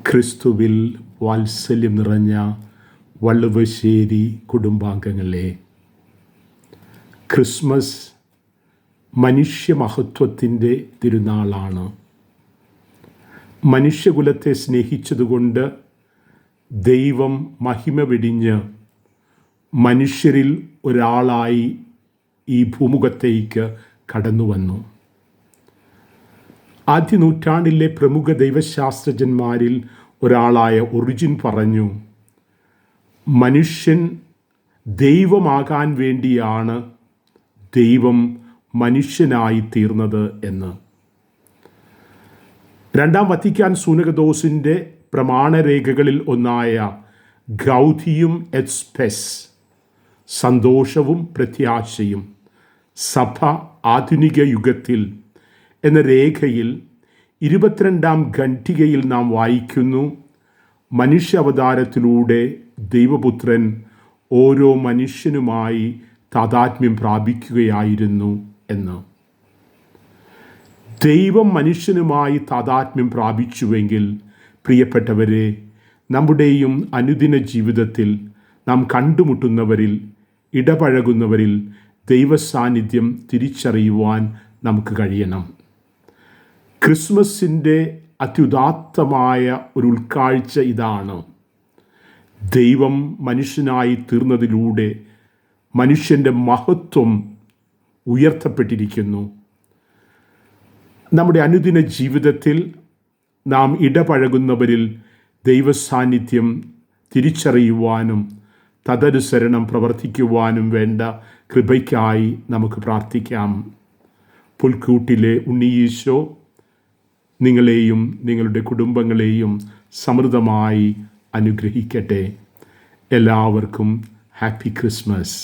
ക്രിസ്തുവിൽ വാത്സല്യം നിറഞ്ഞ വള്ളുവശ്ശേരി കുടുംബാംഗങ്ങളെ, ക്രിസ്മസ് മനുഷ്യമഹത്വത്തിൻ്റെ തിരുനാളാണ്. മനുഷ്യകുലത്തെ സ്നേഹിച്ചതുകൊണ്ട് ദൈവം മഹിമ വെടിഞ്ഞ് മനുഷ്യരിൽ ഒരാളായി ഈ ഭൂമുഖത്തേക്ക് കടന്നു വന്നു. ആദ്യ നൂറ്റാണ്ടിലെ പ്രമുഖ ദൈവശാസ്ത്രജ്ഞന്മാരിൽ ഒരാളായ ഒറിജിൻ പറഞ്ഞു, മനുഷ്യൻ ദൈവമാകാൻ വേണ്ടിയാണ് ദൈവം മനുഷ്യനായി തീർന്നത് എന്ന്. രണ്ടാം വത്തിക്കാൻ സൂനകദോസിൻ്റെ പ്രമാണരേഖകളിൽ ഒന്നായ ഗൗഡിയം എറ്റ് സ്പെസ്, സന്തോഷവും പ്രത്യാശയും സഭ ആധുനിക യുഗത്തിൽ എന്ന രേഖയിൽ 22-ാം ഖണ്ഡികയിൽ നാം വായിക്കുന്നു, മനുഷ്യാവതാരത്തിലൂടെ ദൈവപുത്രൻ ഓരോ മനുഷ്യനുമായി താദാത്മ്യം പ്രാപിക്കുകയായിരുന്നു എന്ന്. ദൈവം മനുഷ്യനുമായി താദാത്മ്യം പ്രാപിച്ചുവെങ്കിൽ പ്രിയപ്പെട്ടവരെ, നമ്മുടെയും അനുദിന ജീവിതത്തിൽ നാം കണ്ടുമുട്ടുന്നവരിൽ, ഇടപഴകുന്നവരിൽ ദൈവസാന്നിധ്യം തിരിച്ചറിയുവാൻ നമുക്ക് കഴിയണം. ക്രിസ്മസിൻ്റെ അത്യുദാത്തമായ ഒരു ഉൾക്കാഴ്ച ഇതാണ്. ദൈവം മനുഷ്യനായി തീർന്നതിലൂടെ മനുഷ്യൻ്റെ മഹത്വം ഉയർത്തപ്പെട്ടിരിക്കുന്നു. നമ്മുടെ അനുദിന ജീവിതത്തിൽ നാം ഇടപഴകുന്നവരിൽ ദൈവസാന്നിധ്യം തിരിച്ചറിയുവാനും തദനുസരണം പ്രവർത്തിക്കുവാനും വേണ്ട കൃപയ്ക്കായി നമുക്ക് പ്രാർത്ഥിക്കാം. പുൽക്കൂട്ടിലെ ഉണ്ണിയീശോ നിങ്ങളെയും നിങ്ങളുടെ കുടുംബങ്ങളെയും സമൃദ്ധമായി അനുഗ്രഹിക്കട്ടെ. എല്ലാവർക്കും ഹാപ്പി ക്രിസ്മസ്.